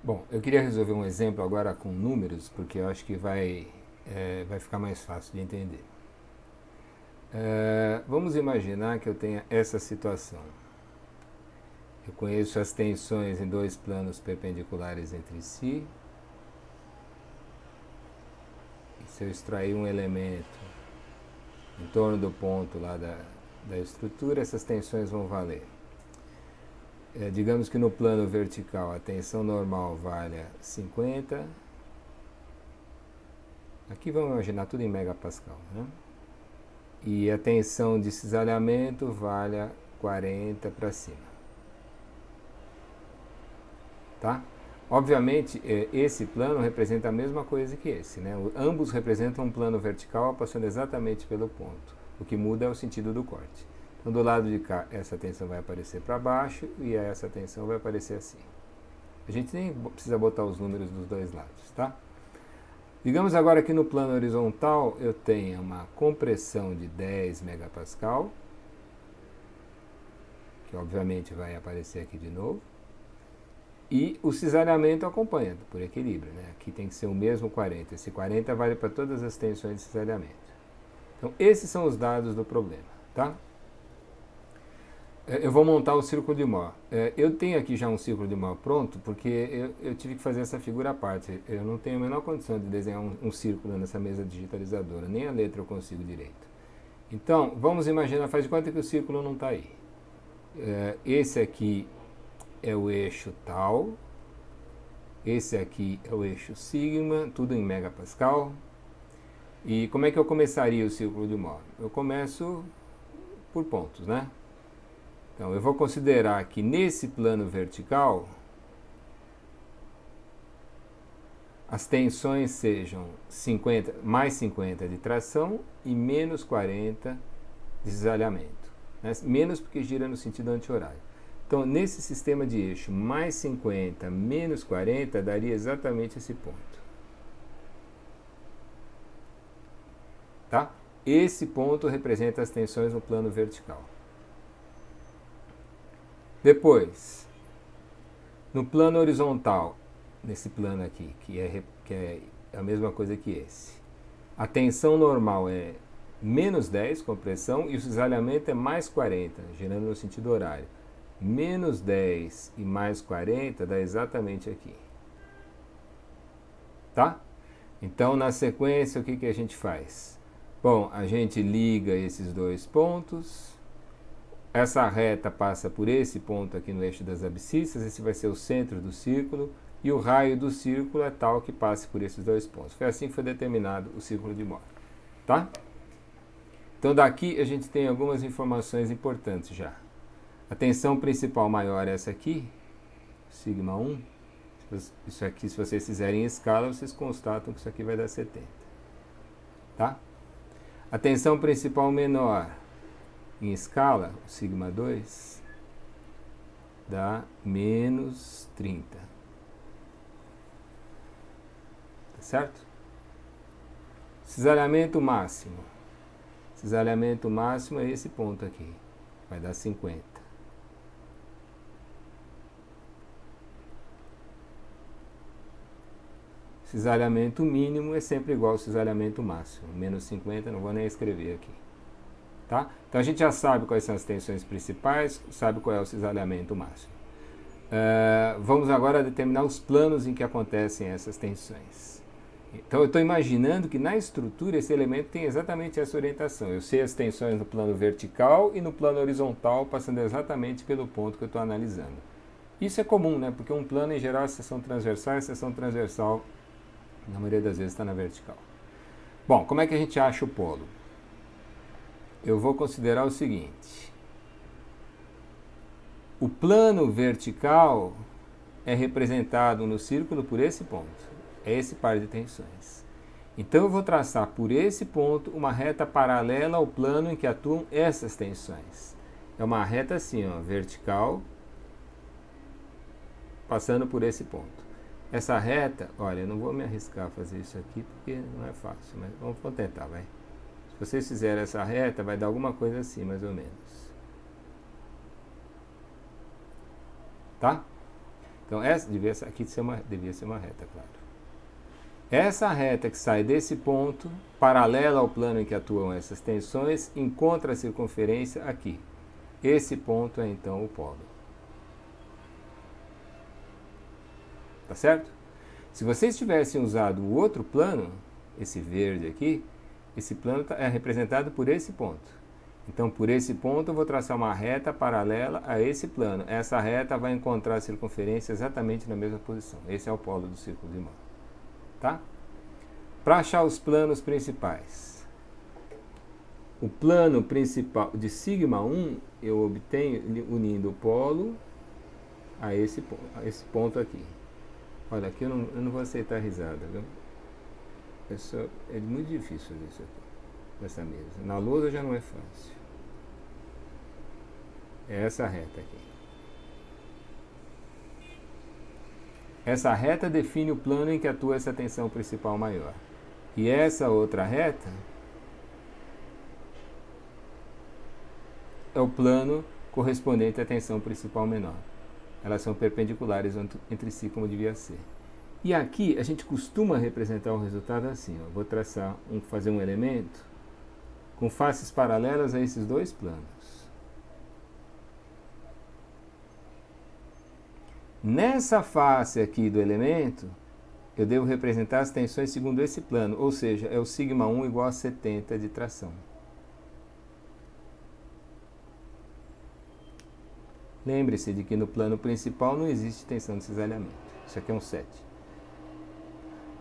Bom, eu queria resolver um exemplo agora com números, porque eu acho que vai ficar mais fácil de entender. Vamos imaginar que eu tenha essa situação. Eu conheço as tensões em dois planos perpendiculares entre si. E se eu extrair um elemento em torno do ponto lá da estrutura, essas tensões vão valer. Digamos que no plano vertical a tensão normal valha 50. Aqui vamos imaginar tudo em megapascal, né? E a tensão de cisalhamento valha 40 para cima. Tá? Obviamente, esse plano representa a mesma coisa que esse, né? Ambos representam um plano vertical passando exatamente pelo ponto. O que muda é o sentido do corte. Então, do lado de cá, essa tensão vai aparecer para baixo e essa tensão vai aparecer assim. A gente nem precisa botar os números dos dois lados, tá? Digamos agora que no plano horizontal eu tenho uma compressão de 10 megapascal, que obviamente vai aparecer aqui de novo, e o cisalhamento acompanha, por equilíbrio, né? Aqui tem que ser o mesmo 40. Esse 40 vale para todas as tensões de cisalhamento. Então, esses são os dados do problema, tá? Eu vou montar o círculo de Mohr. Eu tenho aqui já um círculo de Mohr pronto, porque eu tive que fazer essa figura à parte. Eu não tenho a menor condição de desenhar um círculo nessa mesa digitalizadora, nem a letra eu consigo direito. Então, vamos imaginar, faz de conta que o círculo não está aí. Esse aqui é o eixo tal, esse aqui é o eixo sigma, tudo em megapascal. E como é que eu começaria o círculo de Mohr? Eu começo por pontos, né? Então, eu vou considerar que nesse plano vertical as tensões sejam 50, mais 50 de tração e menos 40 de cisalhamento. Né? Menos porque gira no sentido anti-horário. Então, nesse sistema de eixo, mais 50 menos 40 daria exatamente esse ponto. Tá? Esse ponto representa as tensões no plano vertical. Depois, no plano horizontal, nesse plano aqui, que é a mesma coisa que esse, a tensão normal é menos 10 compressão e o cisalhamento é mais 40, girando no sentido horário. Menos 10 e mais 40 dá exatamente aqui. Tá? Então, na sequência, o que a gente faz? Bom, a gente liga esses dois pontos. Essa reta passa por esse ponto aqui no eixo das abscissas, esse vai ser o centro do círculo, e o raio do círculo é tal que passe por esses dois pontos. Foi assim que foi determinado o círculo de Mohr. Tá? Então daqui a gente tem algumas informações importantes já. A tensão principal maior é essa aqui, sigma 1. Isso aqui, se vocês fizerem em escala, vocês constatam que isso aqui vai dar 70. Tá? A tensão principal menor em escala, o sigma 2, dá menos 30. Tá certo? Cisalhamento máximo. Cisalhamento máximo é esse ponto aqui. Vai dar 50. Cisalhamento mínimo é sempre igual ao cisalhamento máximo. Menos 50, não vou nem escrever aqui. Tá? Então a gente já sabe quais são as tensões principais, sabe qual é o cisalhamento máximo. Vamos agora determinar os planos em que acontecem essas tensões. Então eu estou imaginando que na estrutura esse elemento tem exatamente essa orientação. Eu sei as tensões no plano vertical e no plano horizontal, passando exatamente pelo ponto que eu estou analisando. Isso é comum, né? Porque um plano em geral é seção transversal, e a seção transversal na maioria das vezes está na vertical. Bom, como é que a gente acha o polo? Eu vou considerar o seguinte. O plano vertical é representado no círculo por esse ponto. É esse par de tensões. Então eu vou traçar por esse ponto uma reta paralela ao plano em que atuam essas tensões. É uma reta assim, ó, vertical, passando por esse ponto. Essa reta, olha, eu não vou me arriscar a fazer isso aqui porque não é fácil, mas vamos tentar, vai. Se vocês fizerem essa reta, vai dar alguma coisa assim, mais ou menos. Tá? Então, essa devia ser uma reta, claro. Essa reta que sai desse ponto, paralela ao plano em que atuam essas tensões, encontra a circunferência aqui. Esse ponto é então o polo. Tá certo? Se vocês tivessem usado o outro plano, esse verde aqui, esse plano é representado por esse ponto. Então, por esse ponto, eu vou traçar uma reta paralela a esse plano. Essa reta vai encontrar a circunferência exatamente na mesma posição. Esse é o polo do círculo de Riemann. Tá? Para achar os planos principais. O plano principal de σ1 eu obtenho unindo o polo a esse ponto aqui. Olha, aqui eu não vou aceitar risada, viu? É muito difícil fazer isso aqui, nessa mesa. Na lousa já não é fácil. É essa reta aqui. Essa reta define o plano em que atua essa tensão principal maior. E essa outra reta é o plano correspondente à tensão principal menor. Elas são perpendiculares entre si, como devia ser. E aqui a gente costuma representar o resultado assim. Ó. Vou fazer um elemento com faces paralelas a esses dois planos. Nessa face aqui do elemento, eu devo representar as tensões segundo esse plano, ou seja, é o σ1 igual a 70 de tração. Lembre-se de que no plano principal não existe tensão de cisalhamento. Isso aqui é um 7.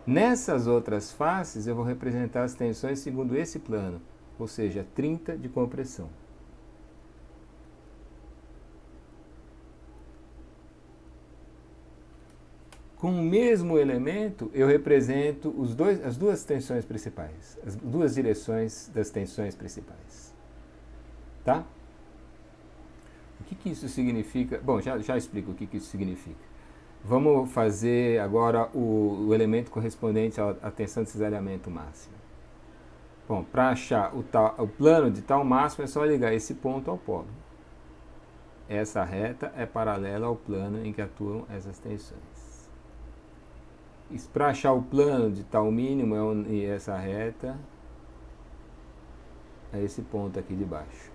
Nessas outras faces, eu vou representar as tensões segundo esse plano, ou seja, 30 de compressão. Com o mesmo elemento, eu represento as duas tensões principais, as duas direções das tensões principais. Tá? O que isso significa? Bom, já explico o que isso significa. Vamos fazer agora o elemento correspondente à tensão de cisalhamento máxima. Bom, para achar o plano de tal máximo é só ligar esse ponto ao polo. Essa reta é paralela ao plano em que atuam essas tensões. Para achar o plano de tal mínimo e essa reta é esse ponto aqui de baixo.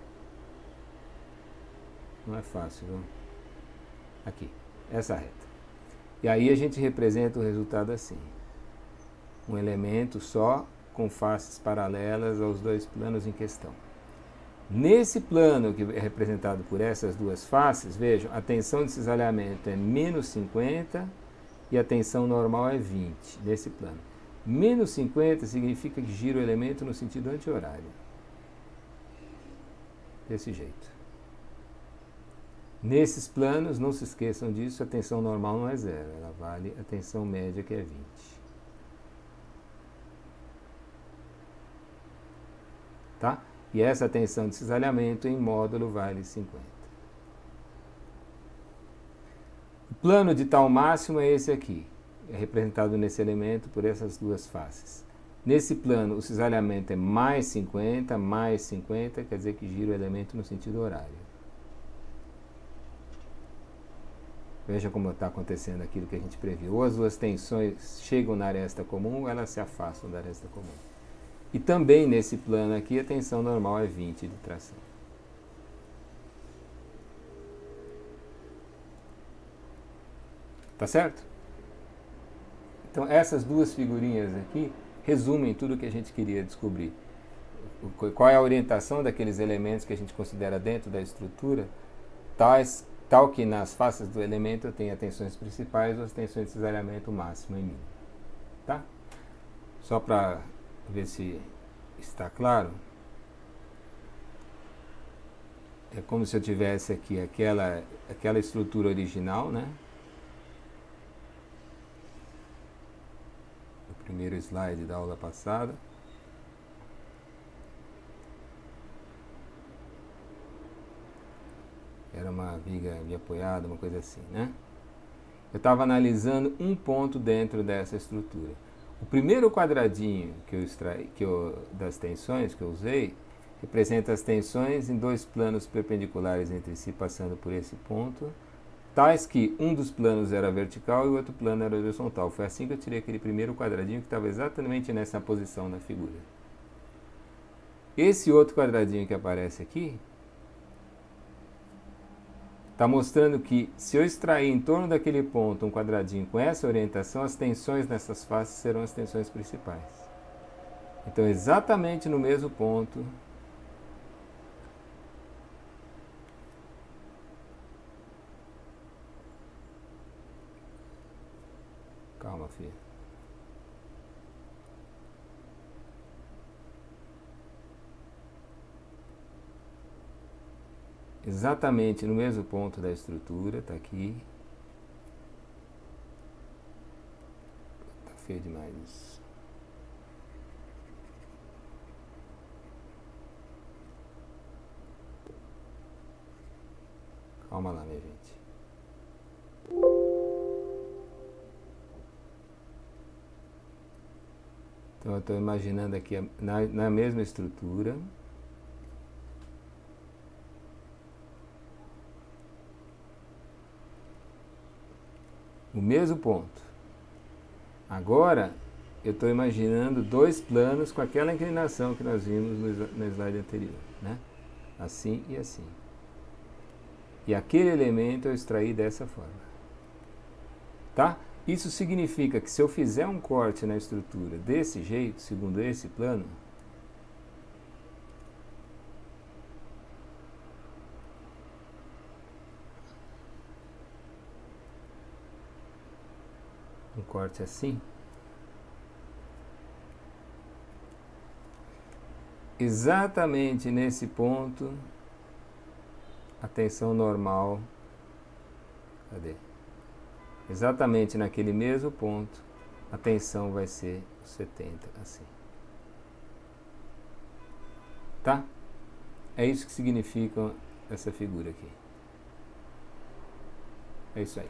Não é fácil, viu? Aqui, essa reta. E aí a gente representa o resultado assim. Um elemento só com faces paralelas aos dois planos em questão. Nesse plano que é representado por essas duas faces, vejam, a tensão de cisalhamento é menos 50 e a tensão normal é 20, nesse plano. Menos 50 significa que gira o elemento no sentido anti-horário. Desse jeito. Nesses planos, não se esqueçam disso, a tensão normal não é 0, ela vale a tensão média que é 20. Tá? E essa tensão de cisalhamento em módulo vale 50. O plano de tal máximo é esse aqui, é representado nesse elemento por essas duas faces. Nesse plano, o cisalhamento é mais 50, quer dizer que gira o elemento no sentido horário. Veja como está acontecendo aquilo que a gente previu. Ou as duas tensões chegam na aresta comum, ou elas se afastam da aresta comum. E também nesse plano aqui, a tensão normal é 20 de tração. Tá certo? Então, essas duas figurinhas aqui resumem tudo o que a gente queria descobrir. Qual é a orientação daqueles elementos que a gente considera dentro da estrutura, tal que nas faces do elemento eu tenho as tensões principais ou as tensões de cisalhamento máximo e mínimo. Tá? Só para ver se está claro. É como se eu tivesse aqui aquela estrutura original, né? O primeiro slide da aula passada. Era uma viga de apoiada, uma coisa assim, né? Eu estava analisando um ponto dentro dessa estrutura. O primeiro quadradinho das tensões que eu usei representa as tensões em dois planos perpendiculares entre si, passando por esse ponto, tais que um dos planos era vertical e o outro plano era horizontal. Foi assim que eu tirei aquele primeiro quadradinho que estava exatamente nessa posição na figura. Esse outro quadradinho que aparece aqui está mostrando que se eu extrair em torno daquele ponto um quadradinho com essa orientação, as tensões nessas faces serão as tensões principais. Então, exatamente no mesmo ponto, calma, filho. Exatamente no mesmo ponto da estrutura, está aqui. Tá feio demais isso. Calma lá, minha gente. Então eu estou imaginando aqui na mesma estrutura. O mesmo ponto. Agora eu estou imaginando dois planos com aquela inclinação que nós vimos no slide anterior, né? Assim e assim. E aquele elemento eu extraí dessa forma. Tá? Isso significa que se eu fizer um corte na estrutura desse jeito, segundo esse plano, um corte assim, exatamente nesse ponto, a tensão normal, cadê? Exatamente naquele mesmo ponto, a tensão vai ser 70, assim. Tá? É isso que significa essa figura aqui. É isso aí.